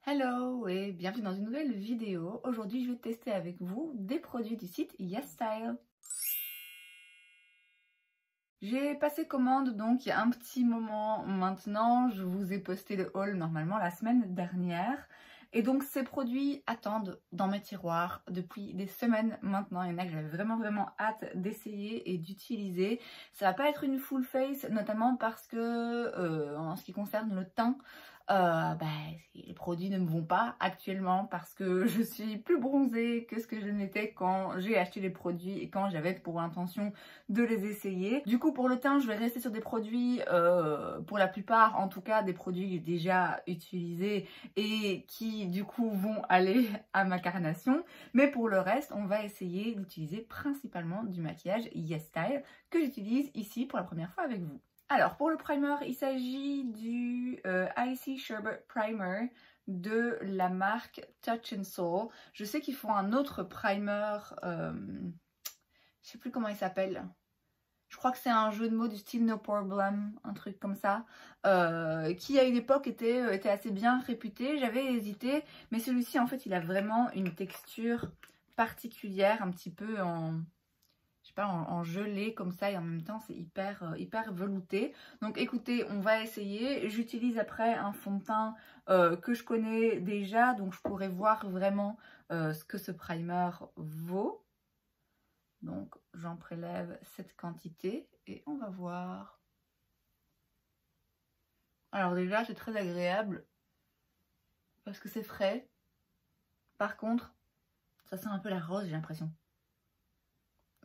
Hello et bienvenue dans une nouvelle vidéo. Aujourd'hui, je vais tester avec vous des produits du site YesStyle. J'ai passé commande donc il y a un petit moment maintenant. Je vous ai posté le haul normalement la semaine dernière. Et donc ces produits attendent dans mes tiroirs depuis des semaines maintenant. Il y en a que j'avais vraiment hâte d'essayer et d'utiliser. Ça va pas être une full face, notamment parce que en ce qui concerne le teint, les produits ne me vont pas actuellement parce que je suis plus bronzée que ce que je n'étais quand j'ai acheté les produits et quand j'avais pour intention de les essayer. Du coup pour le teint je vais rester sur des produits, pour la plupart en tout cas des produits déjà utilisés et qui du coup vont aller à ma carnation. Mais pour le reste on va essayer d'utiliser principalement du maquillage YesStyle que j'utilise ici pour la première fois avec vous. Alors pour le primer, il s'agit du Icy Sherbet Primer de la marque Touch and Soul. Je sais qu'ils font un autre primer, je sais plus comment il s'appelle. Je crois que c'est un jeu de mots du style No Problem, un truc comme ça, qui à une époque était assez bien réputé. J'avais hésité, mais celui-ci en fait il a vraiment une texture particulière, un petit peu en... je sais pas, en gelée comme ça, et en même temps c'est hyper velouté. Donc écoutez, on va essayer. J'utilise après un fond de teint que je connais déjà, donc je pourrais voir vraiment ce que ce primer vaut. Donc j'en prélève cette quantité et on va voir. Alors déjà c'est très agréable parce que c'est frais. Par contre ça sent un peu la rose, j'ai l'impression.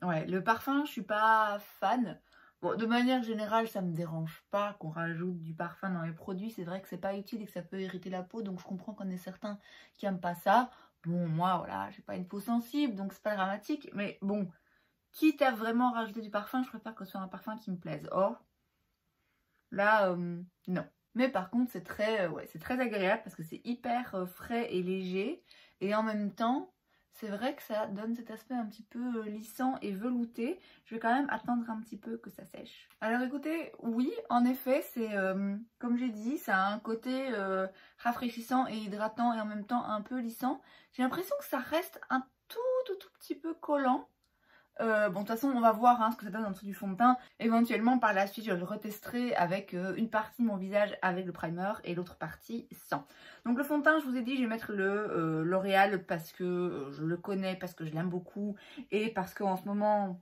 Ouais, le parfum, je suis pas fan. Bon, de manière générale, ça me dérange pas qu'on rajoute du parfum dans les produits. C'est vrai que c'est pas utile et que ça peut irriter la peau, donc je comprends qu'on ait certains qui aiment pas ça. Bon, moi, voilà, j'ai pas une peau sensible, donc c'est pas dramatique. Mais bon, quitte à vraiment rajouter du parfum, je préfère que ce soit un parfum qui me plaise. Or, là, non. Mais par contre, c'est très, ouais, c'est très agréable parce que c'est hyper frais et léger. Et en même temps, c'est vrai que ça donne cet aspect un petit peu lissant et velouté. Je vais quand même attendre un petit peu que ça sèche. Alors écoutez, oui, en effet, c'est comme j'ai dit, ça a un côté rafraîchissant et hydratant et en même temps un peu lissant. J'ai l'impression que ça reste un tout petit peu collant. Bon, de toute façon, on va voir ce que ça donne en dessous du fond de teint. Éventuellement, par la suite, je le retesterai avec une partie de mon visage avec le primer et l'autre partie sans. Donc le fond de teint, je vous ai dit, je vais mettre le L'Oréal parce que je le connais, parce que je l'aime beaucoup et parce qu'en ce moment,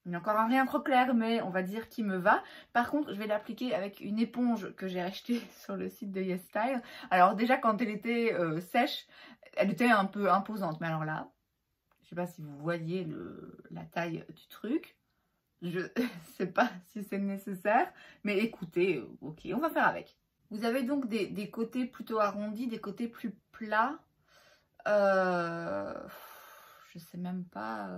il n'y a encore un rien trop clair, mais on va dire qu'il me va. Par contre, je vais l'appliquer avec une éponge que j'ai achetée sur le site de YesStyle. Alors déjà, quand elle était sèche, elle était un peu imposante, mais alors là... je sais pas si vous voyez la taille du truc. Je sais pas si c'est nécessaire. Mais écoutez, ok, on va faire avec. Vous avez donc des côtés plutôt arrondis, des côtés plus plats. Je sais même pas.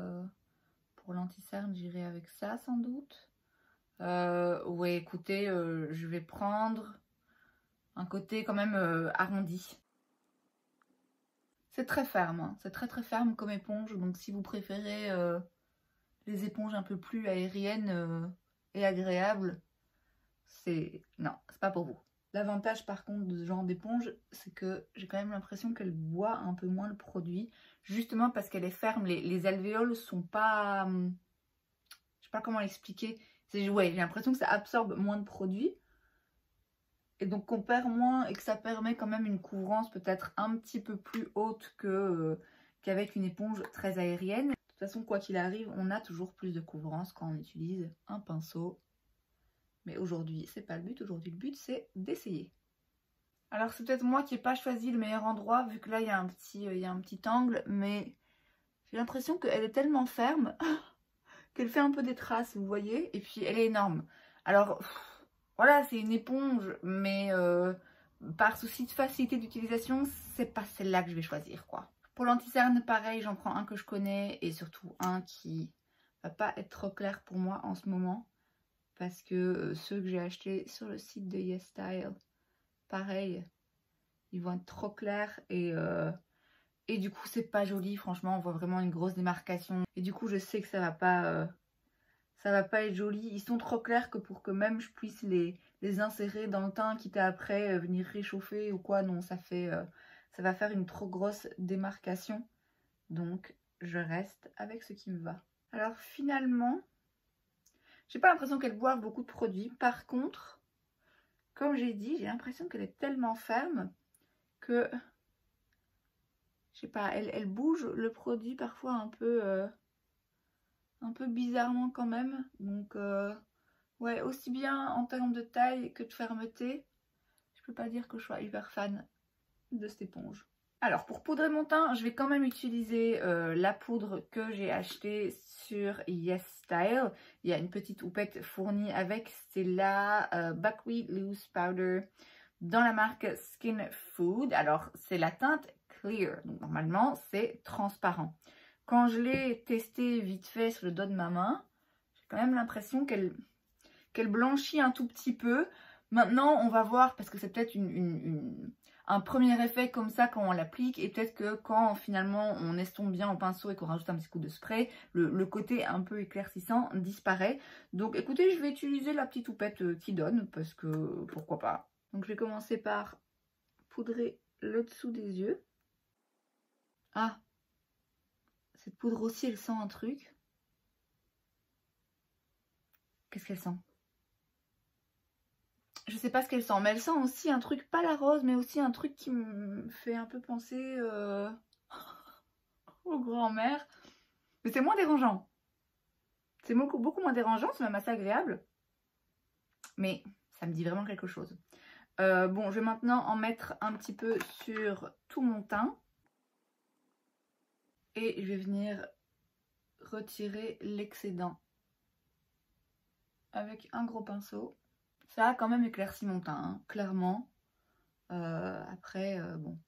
Pour l'anti-cerne, j'irai avec ça sans doute. Ouais, écoutez, je vais prendre un côté quand même arrondi. C'est très ferme, hein. C'est très ferme comme éponge. Donc si vous préférez les éponges un peu plus aériennes et agréables, non, c'est pas pour vous. L'avantage par contre de ce genre d'éponge, c'est que j'ai quand même l'impression qu'elle boit un peu moins le produit, justement parce qu'elle est ferme. Les alvéoles sont pas... je sais pas comment l'expliquer. Ouais, j'ai l'impression que ça absorbe moins de produit. Et donc qu'on perd moins et que ça permet quand même une couvrance peut-être un petit peu plus haute qu'avec une éponge très aérienne. De toute façon, quoi qu'il arrive, on a toujours plus de couvrance quand on utilise un pinceau. Mais aujourd'hui, c'est pas le but. Aujourd'hui, le but, c'est d'essayer. Alors, c'est peut-être moi qui n'ai pas choisi le meilleur endroit, vu que là, il y a un petit angle. Mais j'ai l'impression qu'elle est tellement ferme qu'elle fait un peu des traces, vous voyez. Et puis, elle est énorme. Alors... voilà, c'est une éponge, mais par souci de facilité d'utilisation, c'est pas celle-là que je vais choisir, quoi. Pour l'anti-cerne, pareil, j'en prends un que je connais et surtout un qui va pas être trop clair pour moi en ce moment. Parce que ceux que j'ai achetés sur le site de YesStyle, pareil, ils vont être trop clairs et du coup, c'est pas joli. Franchement, on voit vraiment une grosse démarcation. Et du coup, je sais que ça va pas être joli. Ils sont trop clairs que pour que même je puisse les insérer dans le teint, quitte à après venir réchauffer ou quoi. Non, ça fait ça va faire une trop grosse démarcation. Donc, je reste avec ce qui me va. Alors, finalement, j'ai pas l'impression qu'elle boive beaucoup de produits. Par contre, comme j'ai dit, j'ai l'impression qu'elle est tellement ferme que, je sais pas, elle bouge le produit parfois un peu bizarrement quand même. Donc, ouais, aussi bien en termes de taille que de fermeté, je peux pas dire que je sois hyper fan de cette éponge. Alors, pour poudrer mon teint, je vais quand même utiliser la poudre que j'ai achetée sur YesStyle. Il y a une petite houppette fournie avec, c'est la Buckwheat Loose Powder dans la marque Skin Food. Alors, c'est la teinte Clear, donc normalement, c'est transparent. Quand je l'ai testé vite fait sur le dos de ma main, j'ai quand même l'impression qu'elle blanchit un tout petit peu. Maintenant, on va voir, parce que c'est peut-être un premier effet comme ça quand on l'applique, et peut-être que quand finalement on estompe bien au pinceau et qu'on rajoute un petit coup de spray, le côté un peu éclaircissant disparaît. Donc écoutez, je vais utiliser la petite houppette qui donne, parce que pourquoi pas. Donc je vais commencer par poudrer le dessous des yeux. Ah, cette poudre aussi, elle sent un truc. Qu'est-ce qu'elle sent? Je sais pas ce qu'elle sent, mais elle sent aussi un truc, pas la rose, mais aussi un truc qui me fait un peu penser aux grand-mères. Mais c'est moins dérangeant. C'est beaucoup moins dérangeant, c'est même assez agréable. Mais ça me dit vraiment quelque chose. Bon, je vais maintenant en mettre un petit peu sur tout mon teint. Et je vais venir retirer l'excédent avec un gros pinceau. Ça a quand même éclairci mon teint, hein, clairement. Après, bon,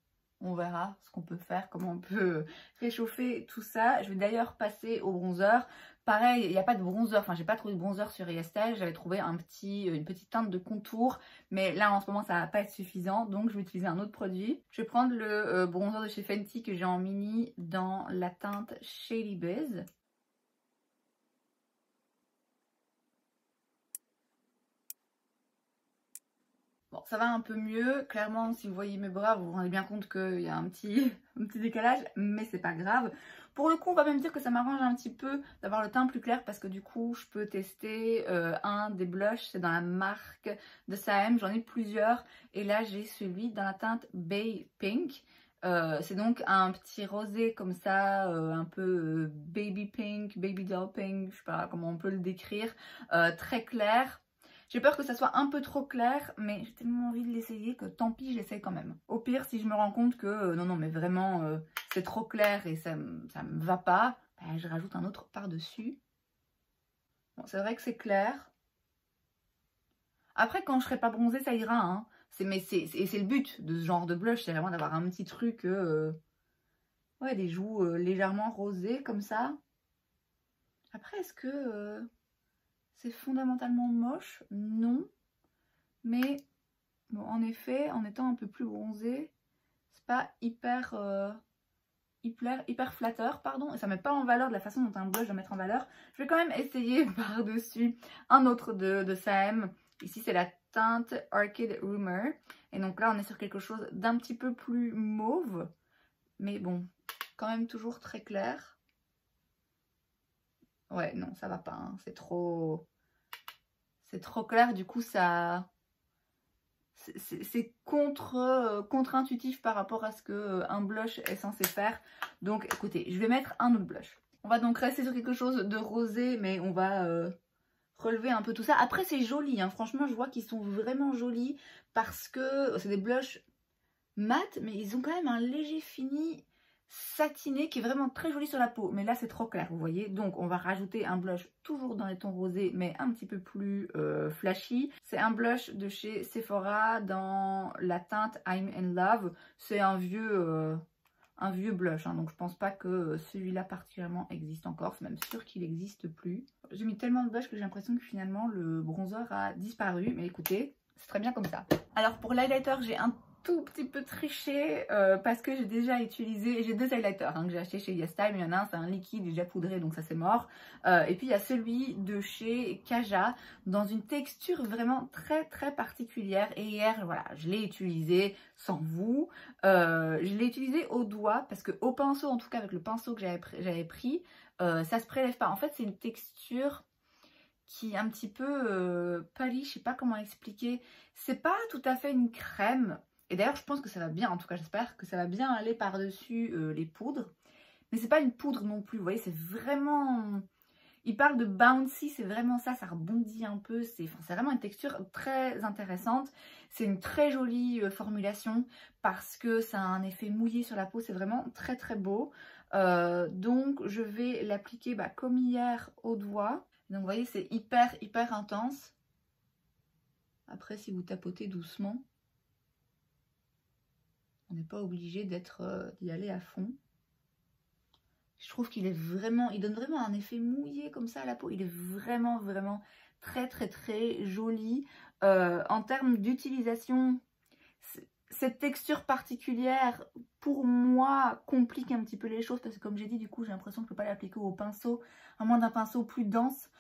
on verra ce qu'on peut faire, comment on peut réchauffer tout ça. Je vais d'ailleurs passer au bronzer. Pareil, il n'y a pas de bronzer, enfin j'ai pas trouvé de bronzer sur YesStyle. J'avais trouvé une petite teinte de contour, mais là en ce moment ça va pas être suffisant, donc je vais utiliser un autre produit. Je vais prendre le bronzer de chez Fenty que j'ai en mini dans la teinte Shady Biz. Bon, ça va un peu mieux. Clairement, si vous voyez mes bras, vous vous rendez bien compte qu'il y a un petit décalage, mais c'est pas grave. Pour le coup, on va même dire que ça m'arrange un petit peu d'avoir le teint plus clair parce que du coup, je peux tester un des blushs. C'est dans la marque de Saem. J'en ai plusieurs. Et là, j'ai celui dans la teinte Bay Pink. C'est donc un petit rosé comme ça, un peu baby pink, baby doll pink, je sais pas comment on peut le décrire, très clair. J'ai peur que ça soit un peu trop clair, mais j'ai tellement envie de l'essayer que tant pis, je l'essaye quand même. Au pire, si je me rends compte que non, mais vraiment, c'est trop clair et ça me va pas, ben, je rajoute un autre par-dessus. Bon, c'est vrai que c'est clair. Après, quand je serai pas bronzée, ça ira, hein. Mais c'est le but de ce genre de blush, c'est vraiment d'avoir un petit truc, ouais, des joues légèrement rosées comme ça. Après, est-ce que c'est fondamentalement moche? Non. Mais bon, en effet, en étant un peu plus bronzée, c'est pas hyper flatteur, pardon. Et ça met pas en valeur de la façon dont un blush doit mettre en valeur. Je vais quand même essayer par-dessus un autre de Saem. Ici, c'est la teinte Arcade Rumor. Et donc là, on est sur quelque chose d'un petit peu plus mauve. Mais bon, quand même toujours très clair. Ouais, non, ça va pas, hein. C'est trop clair, du coup, ça... C'est contre-intuitif par rapport à ce qu'un blush est censé faire. Donc, écoutez, je vais mettre un autre blush. On va donc rester sur quelque chose de rosé, mais on va relever un peu tout ça. Après, c'est joli, hein. Franchement, je vois qu'ils sont vraiment jolis parce que c'est des blushs mat, mais ils ont quand même un léger fini satiné qui est vraiment très joli sur la peau. Mais là, c'est trop clair, vous voyez. Donc, on va rajouter un blush toujours dans les tons rosés, mais un petit peu plus flashy. C'est un blush de chez Sephora dans la teinte I'm in Love. C'est un vieux blush, hein, donc je pense pas que celui-là particulièrement existe encore. C'est même sûr qu'il n'existe plus. J'ai mis tellement de blush que j'ai l'impression que finalement, le bronzer a disparu. Mais écoutez, c'est très bien comme ça. Alors, pour l'highlighter, j'ai un tout petit peu triché parce que j'ai déjà utilisé, j'ai 2 highlighters que j'ai acheté chez YesTime. Il y en a un, c'est un liquide déjà poudré, donc ça c'est mort. Et puis il y a celui de chez Kaja dans une texture vraiment très très particulière. Et hier, voilà, je l'ai utilisé sans vous. Je l'ai utilisé au doigt parce que au pinceau, en tout cas avec le pinceau que j'avais pris, ça se prélève pas. En fait, c'est une texture qui est un petit peu pâlie, je sais pas comment expliquer. C'est pas tout à fait une crème. Et d'ailleurs, je pense que ça va bien, en tout cas j'espère que ça va bien aller par-dessus les poudres. Mais c'est pas une poudre non plus, vous voyez, c'est vraiment... Il parle de bouncy, c'est vraiment ça, ça rebondit un peu. C'est vraiment une texture très intéressante. C'est une très jolie formulation parce que ça a un effet mouillé sur la peau, c'est vraiment très très beau. Donc je vais l'appliquer comme hier au doigt. Donc vous voyez, c'est hyper hyper intense. Après, si vous tapotez doucement, on n'est pas obligé d'y aller à fond. Je trouve qu'il est vraiment, il donne vraiment un effet mouillé comme ça à la peau. Il est vraiment vraiment très très très joli. En termes d'utilisation, cette texture particulière, pour moi, complique un petit peu les choses parce que comme j'ai dit, du coup, j'ai l'impression que je ne peux pas l'appliquer au pinceau, à moins d'un pinceau plus dense.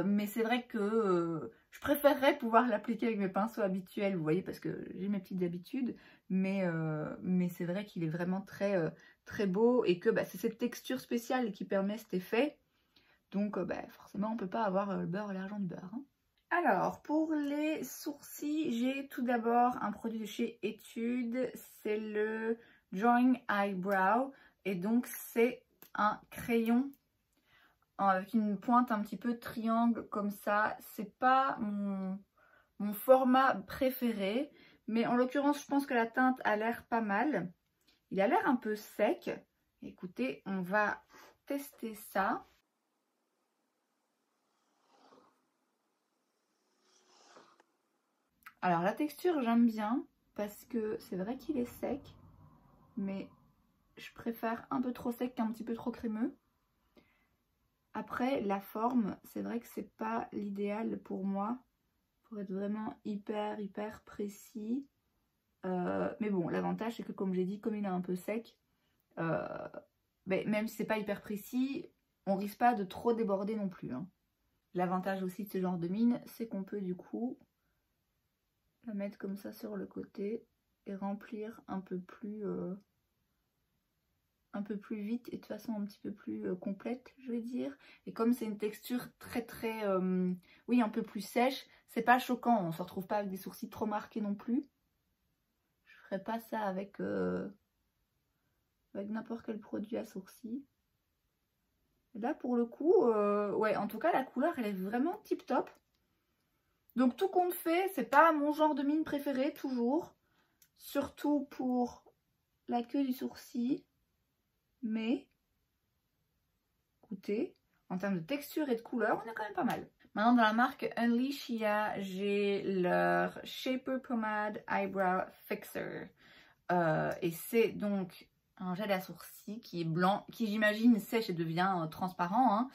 Mais c'est vrai que je préférerais pouvoir l'appliquer avec mes pinceaux habituels, vous voyez, parce que j'ai mes petites habitudes. Mais c'est vrai qu'il est vraiment très, très beau et que c'est cette texture spéciale qui permet cet effet. Donc forcément, on ne peut pas avoir le beurre et l'argent du beurre, hein. Alors, pour les sourcils, j'ai tout d'abord un produit de chez Etude, c'est le Drawing Eyebrow. Et donc, c'est un crayon avec une pointe un petit peu triangle comme ça. C'est pas mon format préféré, mais en l'occurrence, je pense que la teinte a l'air pas mal. Il a l'air un peu sec. Écoutez, on va tester ça. Alors la texture j'aime bien parce que c'est vrai qu'il est sec, mais je préfère un peu trop sec qu'un petit peu trop crémeux. Après la forme, c'est vrai que c'est pas l'idéal pour moi, pour être vraiment hyper hyper précis. Mais bon, l'avantage c'est que comme j'ai dit, comme il est un peu sec, même si c'est pas hyper précis, on risque pas de trop déborder non plus, hein. L'avantage aussi de ce genre de mine, c'est qu'on peut du coup la mettre comme ça sur le côté et remplir un peu plus vite et de façon un petit peu plus complète, je vais dire. Et comme c'est une texture très très oui, un peu plus sèche, c'est pas choquant, on se retrouve pas avec des sourcils trop marqués non plus. Je ferai pas ça avec n'importe quel produit à sourcils. Et là pour le coup ouais, en tout cas la couleur elle est vraiment tip top. Donc tout compte fait, c'est pas mon genre de mine préféré toujours, surtout pour la queue du sourcil, mais écoutez, en termes de texture et de couleur, on est quand même pas mal. Maintenant dans la marque Unleashia, j'ai leur Shaper Pomade Eyebrow Fixer. Et c'est donc un gel à sourcils qui est blanc, qui j'imagine sèche et devient transparent, hein.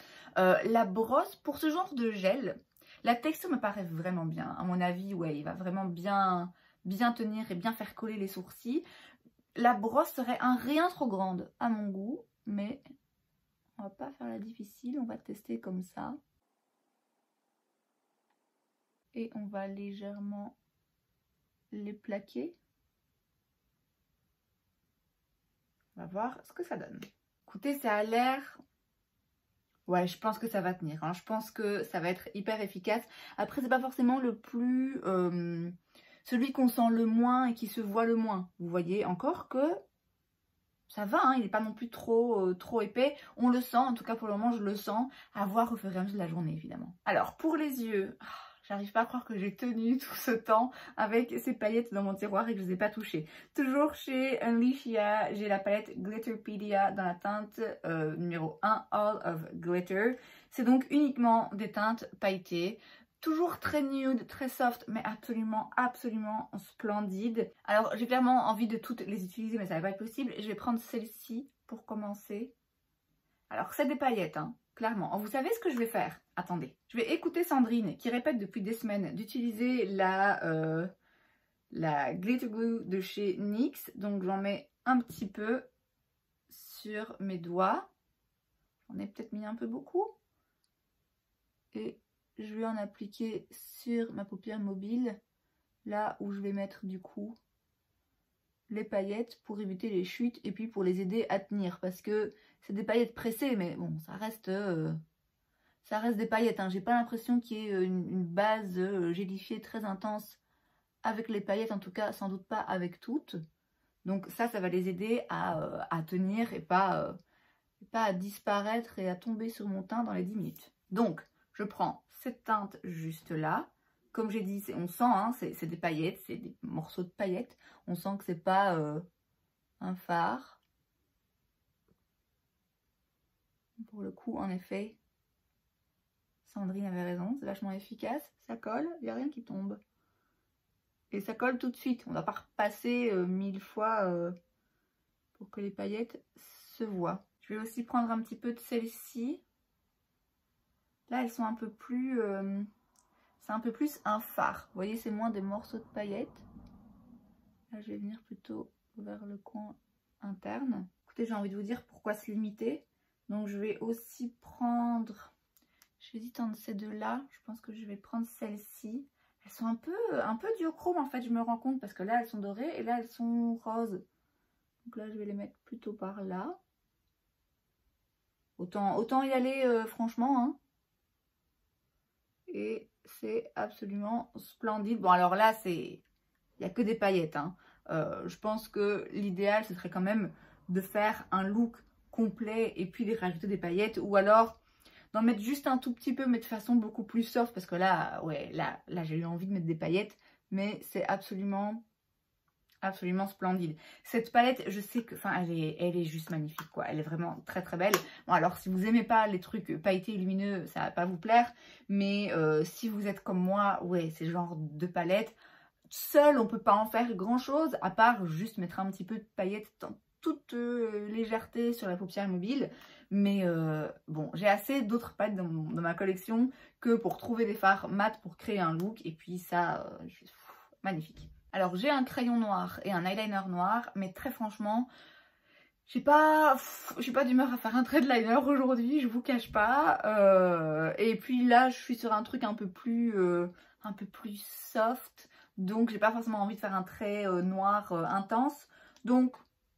La brosse, pour ce genre de gel, la texture me paraît vraiment bien. À mon avis, ouais, il va vraiment bien tenir et bien faire coller les sourcils. La brosse serait un rien trop grande à mon goût, mais on va pas faire la difficile, on va tester comme ça. Et on va légèrement les plaquer. On va voir ce que ça donne. Écoutez, ça a l'air... Ouais, je pense que ça va tenir, hein. Je pense que ça va être hyper efficace. Après, c'est pas forcément le plus... celui qu'on sent le moins et qui se voit le moins. Vous voyez, encore que ça va, hein, il n'est pas non plus trop épais. On le sent, en tout cas pour le moment, je le sens. À voir au fur et à mesure de la journée, évidemment. Alors, pour les yeux... J'arrive pas à croire que j'ai tenu tout ce temps avec ces paillettes dans mon tiroir et que je ne les ai pas touchées. Toujours chez Unleashia, j'ai la palette Glitterpedia dans la teinte numéro 1, All of Glitter. C'est donc uniquement des teintes pailletées. Toujours très nude, très soft, mais absolument, absolument splendide. Alors, j'ai clairement envie de toutes les utiliser, mais ça va pas être possible. Je vais prendre celle-ci pour commencer. Alors, c'est des paillettes, hein, clairement. Vous savez ce que je vais faire? Attendez. Je vais écouter Sandrine, qui répète depuis des semaines d'utiliser la la glitter glue de chez NYX. Donc j'en mets un petit peu sur mes doigts. J'en ai peut-être mis un peu beaucoup. Et je vais en appliquer sur ma paupière mobile, là où je vais mettre du coup les paillettes pour éviter les chutes et puis pour les aider à tenir. Parce que c'est des paillettes pressées, mais bon, ça reste des paillettes. Hein. J'ai pas l'impression qu'il y ait une base gélifiée très intense avec les paillettes, en tout cas sans doute pas avec toutes. Donc ça va les aider à tenir et pas à disparaître et à tomber sur mon teint dans les 10 minutes. Donc je prends cette teinte juste là. Comme j'ai dit, on sent, hein, c'est des paillettes, c'est des morceaux de paillettes. On sent que c'est pas un fard. Pour le coup, en effet, Sandrine avait raison, c'est vachement efficace. Ça colle, il n'y a rien qui tombe. Et ça colle tout de suite. On ne va pas repasser 1000 fois pour que les paillettes se voient. Je vais aussi prendre un petit peu de celle-ci. Là, elles sont un peu plus... c'est un peu plus un fard. Vous voyez, c'est moins des morceaux de paillettes. Là, je vais venir plutôt vers le coin interne. Écoutez, j'ai envie de vous dire pourquoi se limiter. Donc, je vais aussi prendre... J'hésite entre ces deux-là. Je pense que je vais prendre celle-ci. Elles sont un peu duochrome en fait, je me rends compte, parce que là elles sont dorées et là elles sont roses. Donc là je vais les mettre plutôt par là. Autant y aller franchement. Hein. Et c'est absolument splendide. Bon alors là il n'y a que des paillettes. Hein. Je pense que l'idéal ce serait quand même de faire un look complet et puis de rajouter des paillettes. Ou alors d'en mettre juste un tout petit peu, mais de façon beaucoup plus soft, parce que là, ouais, là j'ai eu envie de mettre des paillettes, mais c'est absolument splendide. Cette palette, je sais que, enfin, elle est juste magnifique, quoi. Elle est vraiment très très belle. Bon, alors si vous aimez pas les trucs pailletés et lumineux, ça va pas vous plaire, mais si vous êtes comme moi, ouais, c'est le genre de palette. Seule, on peut pas en faire grand chose, à part juste mettre un petit peu de paillettes dans toute légèreté sur la paupière mobile. Mais bon, j'ai assez d'autres palettes dans ma collection que pour trouver des fards mat pour créer un look. Et puis ça, magnifique. Alors j'ai un crayon noir et un eyeliner noir, mais très franchement, j'ai pas d'humeur à faire un trait de liner aujourd'hui, je vous cache pas. Et puis là, je suis sur un truc un peu plus soft. Donc j'ai pas forcément envie de faire un trait noir intense. Donc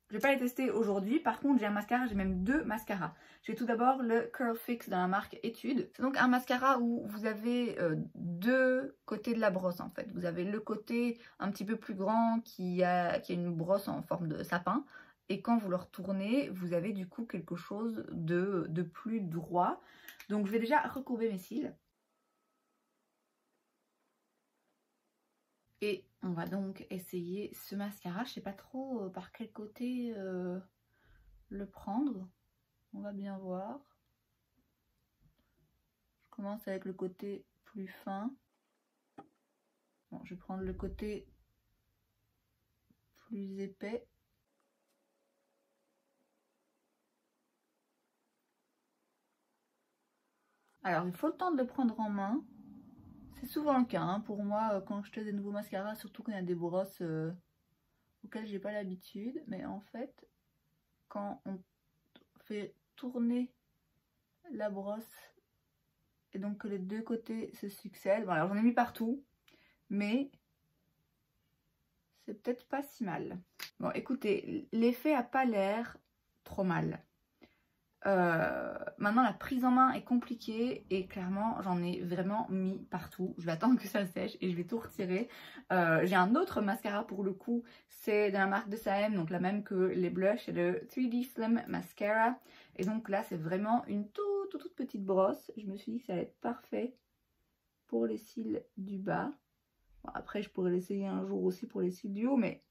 je vais pas les tester aujourd'hui. Par contre j'ai un mascara, j'ai même deux mascaras. J'ai tout d'abord le Curl Fix de la marque Etude. C'est donc un mascara où vous avez deux côtés de la brosse en fait. Vous avez le côté un petit peu plus grand qui a une brosse en forme de sapin. Et quand vous le retournez, vous avez du coup quelque chose de plus droit. Donc je vais déjà recourber mes cils. Et on va donc essayer ce mascara. Je sais pas trop par quel côté le prendre. On va bien voir. Je commence avec le côté plus fin. Bon, je vais prendre le côté plus épais. Alors, il faut le temps de le prendre en main. C'est souvent le cas hein, pour moi quand je teste des nouveaux mascaras, surtout quand il y a des brosses auxquelles j'ai pas l'habitude. Mais en fait, quand on fait tourner la brosse et donc que les deux côtés se succèdent, bon alors j'en ai mis partout, mais c'est peut-être pas si mal. Bon écoutez, l'effet a pas l'air trop mal. Maintenant la prise en main est compliquée et clairement j'en ai vraiment mis partout. Je vais attendre que ça sèche et je vais tout retirer. J'ai un autre mascara pour le coup, c'est de la marque de Saem, donc la même que les blushs, c'est le 3D Slim Mascara. Et donc là c'est vraiment une toute petite brosse. Je me suis dit que ça allait être parfait pour les cils du bas. Bon, après je pourrais l'essayer un jour aussi pour les cils du haut, mais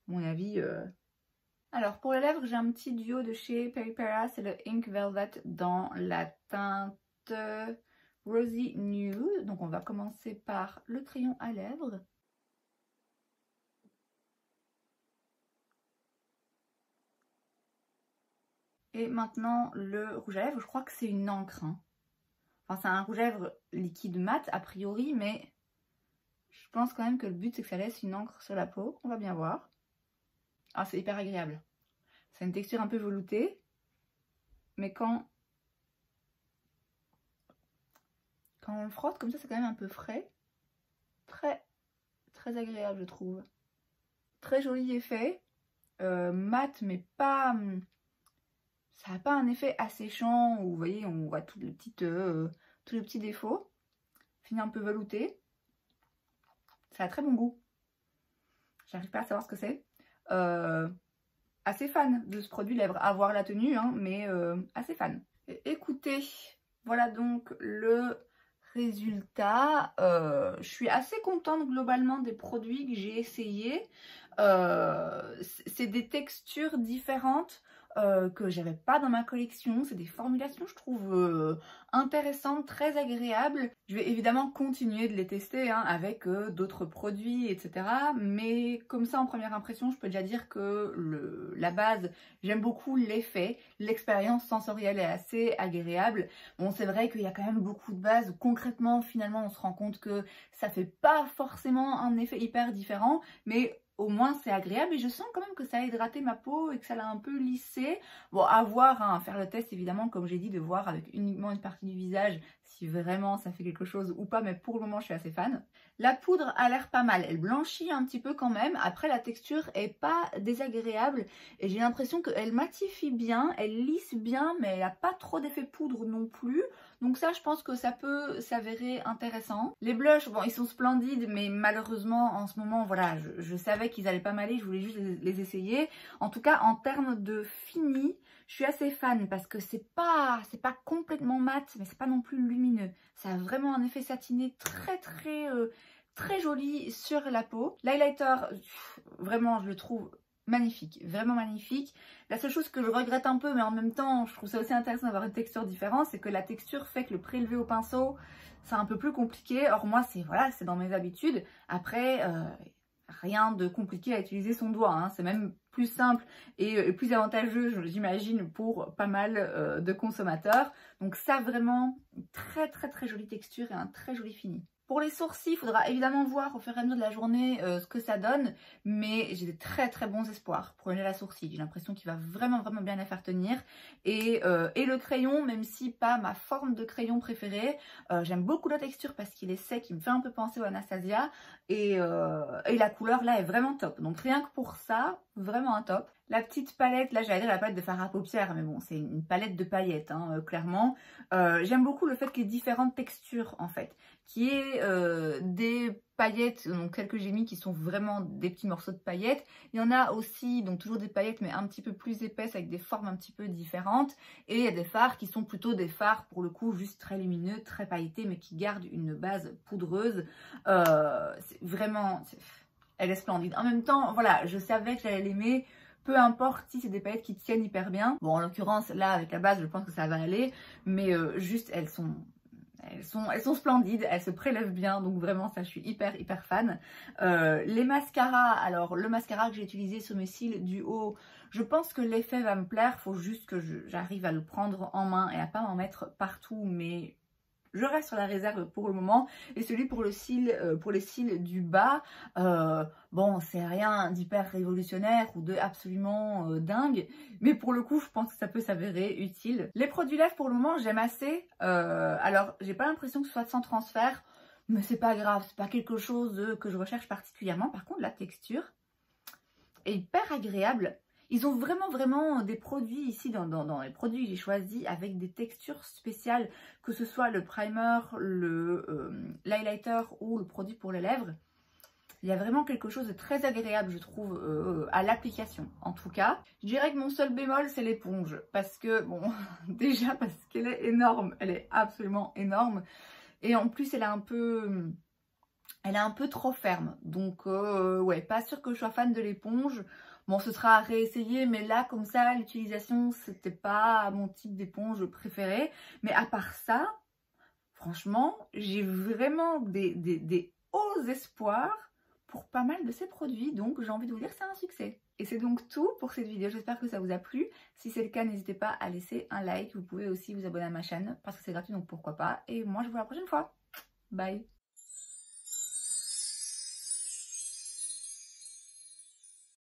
à mon avis... Alors pour les lèvres, j'ai un petit duo de chez Peripera, c'est le Ink Velvet dans la teinte Rosy Nude. Donc on va commencer par le crayon à lèvres. Et maintenant le rouge à lèvres, je crois que c'est une encre. Hein. Enfin c'est un rouge à lèvres liquide mat a priori, mais Je pense quand même que le but c'est que ça laisse une encre sur la peau. On va bien voir. Ah, c'est hyper agréable. C'est une texture un peu veloutée. Mais quand on le frotte comme ça, c'est quand même un peu frais. Très agréable, je trouve. Très joli effet. Mat, mais pas... ça n'a pas un effet asséchant où vous voyez, on voit tous les petits défauts. Fini un peu velouté. Ça a très bon goût. J'arrive pas à savoir ce que c'est. Assez fan de ce produit lèvres. À voir la tenue, hein, mais assez fan. Et écoutez, voilà donc le résultat. Je suis assez contente globalement des produits que j'ai essayés. C'est des textures différentes que j'avais pas dans ma collection. C'est des formulations, je trouve, intéressantes, très agréables. Je vais évidemment continuer de les tester hein, avec d'autres produits, etc. Mais comme ça, en première impression, je peux déjà dire que la base, j'aime beaucoup l'effet. L'expérience sensorielle est assez agréable. Bon, c'est vrai qu'il y a quand même beaucoup de bases où concrètement, finalement, on se rend compte que ça fait pas forcément un effet hyper différent, mais au moins c'est agréable et je sens quand même que ça a hydraté ma peau et que ça l'a un peu lissé. Bon, à voir, hein, faire le test évidemment, comme j'ai dit, de voir avec uniquement une partie du visage si vraiment ça fait quelque chose ou pas, mais pour le moment je suis assez fan. La poudre a l'air pas mal, elle blanchit un petit peu quand même, après la texture est pas désagréable et j'ai l'impression qu'elle matifie bien, elle lisse bien, mais elle n'a pas trop d'effet poudre non plus. Donc ça, je pense que ça peut s'avérer intéressant. Les blushs, bon, ils sont splendides, mais malheureusement, en ce moment, voilà, je savais qu'ils allaient pas m'aller, je voulais juste les essayer. En tout cas, en termes de fini, je suis assez fan parce que c'est pas complètement mat, mais c'est pas non plus lumineux. Ça a vraiment un effet satiné très joli sur la peau. L'highlighter, vraiment, je le trouve magnifique, vraiment magnifique. La seule chose que je regrette un peu, mais en même temps, je trouve ça aussi intéressant d'avoir une texture différente, c'est que la texture fait que le prélever au pinceau, c'est un peu plus compliqué. Or moi, c'est voilà, c'est dans mes habitudes. Après, rien de compliqué à utiliser son doigt, hein. C'est même plus simple et plus avantageux, j'imagine, pour pas mal de consommateurs. Donc ça, vraiment, très jolie texture et un très joli fini. Pour les sourcils, il faudra évidemment voir au fur et à mesure de la journée ce que ça donne, mais j'ai des très bons espoirs pour le gel à sourcils. J'ai l'impression qu'il va vraiment bien les faire tenir. Et le crayon, même si pas ma forme de crayon préférée, j'aime beaucoup la texture parce qu'il est sec, il me fait un peu penser au Anastasia. Et la couleur là est vraiment top. Donc rien que pour ça, vraiment un top. La petite palette, là j'allais dire la palette de fard à paupières, mais bon c'est une palette de paillettes hein, clairement. J'aime beaucoup le fait qu'il y ait différentes textures en fait. Qui est des paillettes, donc celles que j'ai mis qui sont vraiment des petits morceaux de paillettes. Il y en a aussi, donc toujours des paillettes mais un petit peu plus épaisses avec des formes un petit peu différentes. Et il y a des fards qui sont plutôt des fards pour le coup juste très lumineux, très pailletés mais qui gardent une base poudreuse. Vraiment, elle est splendide. En même temps, voilà, je savais que j'allais l'aimer. Peu importe si c'est des paillettes qui tiennent hyper bien. Bon, en l'occurrence, là, avec la base, je pense que ça va aller. Mais juste, elles sont splendides, elles se prélèvent bien, donc vraiment ça je suis hyper fan. Les mascaras, alors le mascara que j'ai utilisé sur mes cils du haut, je pense que l'effet va me plaire, faut juste que j'arrive à le prendre en main et à pas m'en mettre partout, mais je reste sur la réserve pour le moment. Et celui pour les cils du bas, bon, c'est rien d'hyper révolutionnaire ou de absolument dingue. Mais pour le coup, je pense que ça peut s'avérer utile. Les produits lèvres, pour le moment, j'aime assez. Alors, j'ai pas l'impression que ce soit sans transfert. Mais c'est pas grave, c'est pas quelque chose que je recherche particulièrement. Par contre, la texture est hyper agréable. Ils ont vraiment des produits ici dans les produits que j'ai choisis avec des textures spéciales, que ce soit le primer, l'highlighter ou le produit pour les lèvres. Il y a vraiment quelque chose de très agréable, je trouve, à l'application. En tout cas, je dirais que mon seul bémol, c'est l'éponge. Parce que, bon, déjà parce qu'elle est énorme, elle est absolument énorme. Et en plus, elle est un peu trop ferme. Donc, ouais, pas sûr que je sois fan de l'éponge. Bon, ce sera à réessayer, mais là, comme ça, l'utilisation, c'était pas mon type d'éponge préféré. Mais à part ça, franchement, j'ai vraiment des hauts espoirs pour pas mal de ces produits. Donc, j'ai envie de vous dire que c'est un succès. Et c'est donc tout pour cette vidéo. J'espère que ça vous a plu. Si c'est le cas, n'hésitez pas à laisser un like. Vous pouvez aussi vous abonner à ma chaîne parce que c'est gratuit, donc pourquoi pas. Et moi, je vous vois la prochaine fois. Bye!